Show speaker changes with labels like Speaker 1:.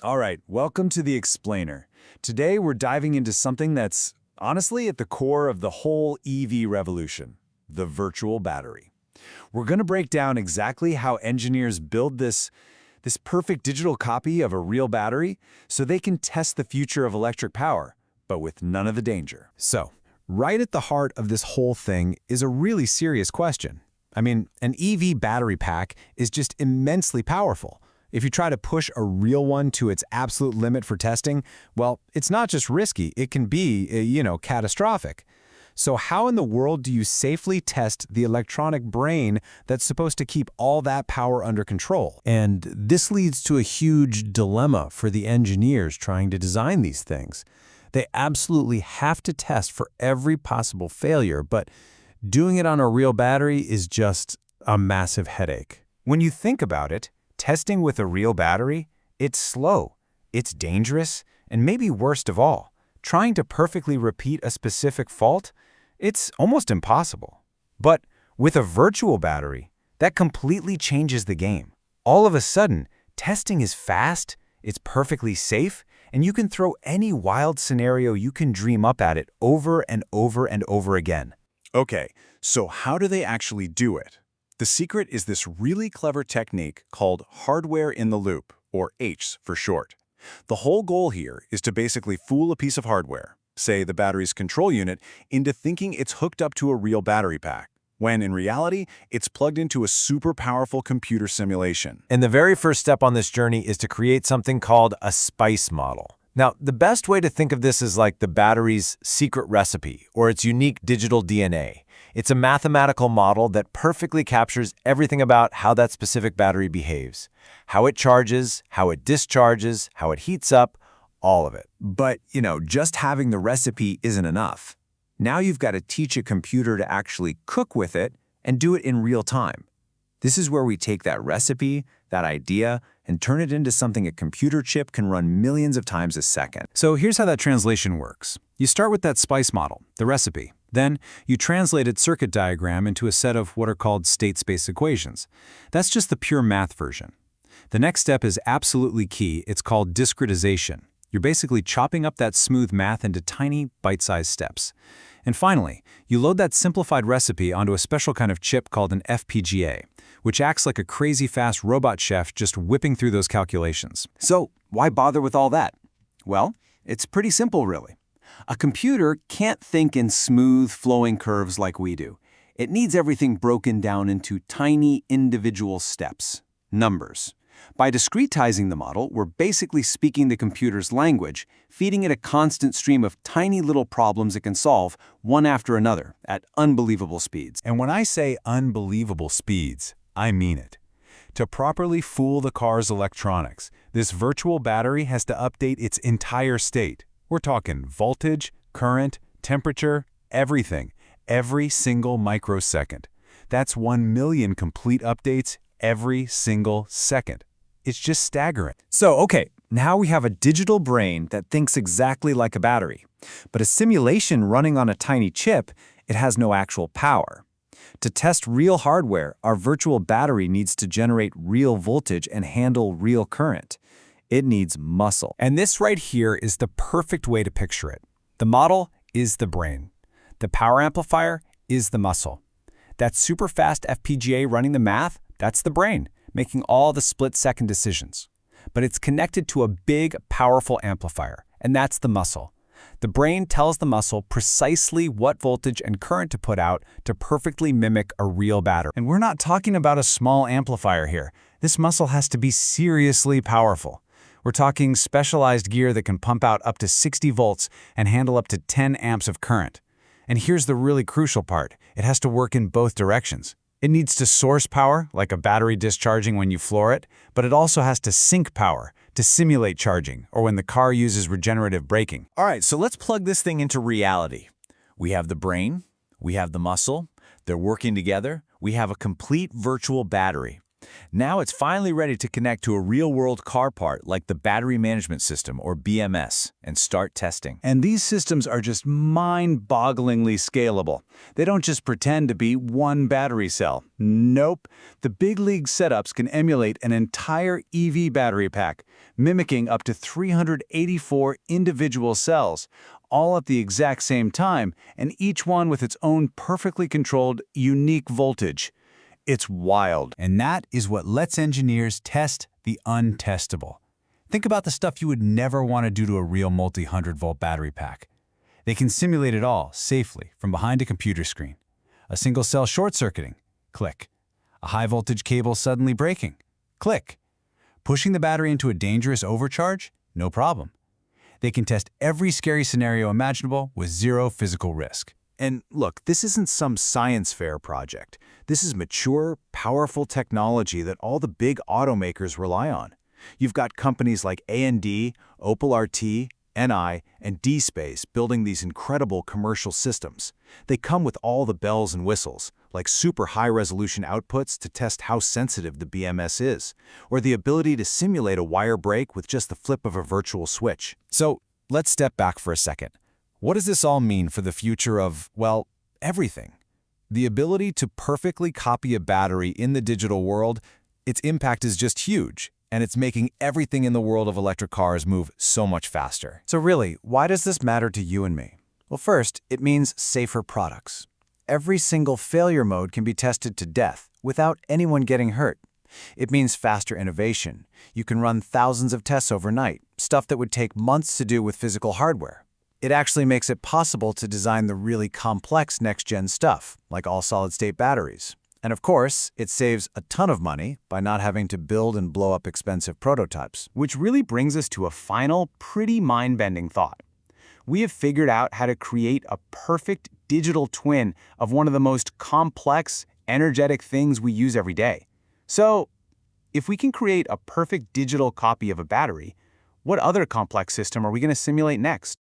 Speaker 1: All right, welcome to The Explainer. Today we're diving into something that's honestly at the core of the whole EV revolution, the virtual battery. We're going to break down exactly how engineers build this perfect digital copy of a real battery so they can test the future of electric power, but with none of the danger. So, right at the heart of this whole thing is a really serious question. I mean, an EV battery pack is just immensely powerful. If you try to push a real one to its absolute limit for testing, well, it's not just risky, it can be, catastrophic. So how in the world do you safely test the electronic brain that's supposed to keep all that power under control? And this leads to a huge dilemma for the engineers trying to design these things. They absolutely have to test for every possible failure, but doing it on a real battery is just a massive headache. When you think about it, testing with a real battery, it's slow, it's dangerous, and maybe worst of all, trying to perfectly repeat a specific fault, it's almost impossible. But with a virtual battery, that completely changes the game. All of a sudden, testing is fast, it's perfectly safe, and you can throw any wild scenario you can dream up at it over and over and over again.
Speaker 2: Okay, so how do they actually do it? The secret is this really clever technique called hardware-in-the-loop, or HARS for short. The whole goal here is to basically fool a piece of hardware, say the battery's control unit, into thinking it's hooked up to a real battery pack, when in reality, it's plugged into a super powerful computer simulation.
Speaker 1: And the very first step on this journey is to create something called a SPICE model. Now, the best way to think of this is like the battery's secret recipe, or its unique digital DNA. It's a mathematical model that perfectly captures everything about how that specific battery behaves. How it charges, how it discharges, how it heats up, all of it.
Speaker 3: But, just having the recipe isn't enough. Now you've got to teach a computer to actually cook with it and do it in real time. This is where we take that recipe, that idea, and turn it into something a computer chip can run millions of times a second.
Speaker 1: So here's how that translation works. You start with that SPICE model, the recipe. Then, you translate its circuit diagram into a set of what are called state space equations. That's just the pure math version. The next step is absolutely key. It's called discretization. You're basically chopping up that smooth math into tiny, bite-sized steps. And finally, you load that simplified recipe onto a special kind of chip called an FPGA, which acts like a crazy fast robot chef just whipping through those calculations.
Speaker 3: So, why bother with all that? Well, it's pretty simple, really. A computer can't think in smooth, flowing curves like we do. It needs everything broken down into tiny, individual steps, numbers. By discretizing the model, we're basically speaking the computer's language, feeding it a constant stream of tiny little problems it can solve, one after another, at unbelievable speeds.
Speaker 1: And when I say unbelievable speeds, I mean it. To properly fool the car's electronics, this virtual battery has to update its entire state. We're talking voltage, current, temperature, everything, every single microsecond. That's 1 million complete updates every single second. It's just staggering.
Speaker 3: So, okay, now we have a digital brain that thinks exactly like a battery. But a simulation running on a tiny chip, it has no actual power. To test real hardware, our virtual battery needs to generate real voltage and handle real current. It needs muscle.
Speaker 1: And this right here is the perfect way to picture it. The model is the brain. The power amplifier is the muscle. That super fast FPGA running the math, that's the brain, making all the split-second decisions. But it's connected to a big, powerful amplifier, and that's the muscle. The brain tells the muscle precisely what voltage and current to put out to perfectly mimic a real battery.
Speaker 3: And we're not talking about a small amplifier here. This muscle has to be seriously powerful. We're talking specialized gear that can pump out up to 60 volts and handle up to 10 amps of current. And here's the really crucial part. It has to work in both directions. It needs to source power, like a battery discharging when you floor it, but it also has to sink power, to simulate charging, or when the car uses regenerative braking.
Speaker 2: All right, so let's plug this thing into reality. We have the brain, we have the muscle, they're working together, we have a complete virtual battery.
Speaker 1: Now it's finally ready to connect to a real-world car part like the Battery Management System, or BMS, and start testing. And these systems are just mind-bogglingly scalable. They don't just pretend to be one battery cell. Nope. The big league setups can emulate an entire EV battery pack, mimicking up to 384 individual cells, all at the exact same time, and each one with its own perfectly controlled, unique voltage. It's wild. And that is what lets engineers test the untestable. Think about the stuff you would never want to do to a real multi-100-volt battery pack. They can simulate it all safely from behind a computer screen. A single-cell short-circuiting. Click. A high-voltage cable suddenly breaking. Click. Pushing the battery into a dangerous overcharge? No problem. They can test every scary scenario imaginable with zero physical risk. And look, this isn't some science fair project. This is mature, powerful technology that all the big automakers rely on. You've got companies like A&D, Opel RT, NI, and D-Space building these incredible commercial systems. They come with all the bells and whistles, like super high-resolution outputs to test how sensitive the BMS is, or the ability to simulate a wire break with just the flip of a virtual switch. So let's step back for a second. What does this all mean for the future of, well, everything? The ability to perfectly copy a battery in the digital world, its impact is just huge, and it's making everything in the world of electric cars move so much faster. So really, why does this matter to you and me? Well, first, it means safer products. Every single failure mode can be tested to death without anyone getting hurt. It means faster innovation. You can run thousands of tests overnight, stuff that would take months to do with physical hardware. It actually makes it possible to design the really complex next-gen stuff, like all-solid-state batteries. And of course, it saves a ton of money by not having to build and blow up expensive prototypes.
Speaker 3: Which really brings us to a final, pretty mind-bending thought. We have figured out how to create a perfect digital twin of one of the most complex, energetic things we use every day. So, if we can create a perfect digital copy of a battery, what other complex system are we going to simulate next?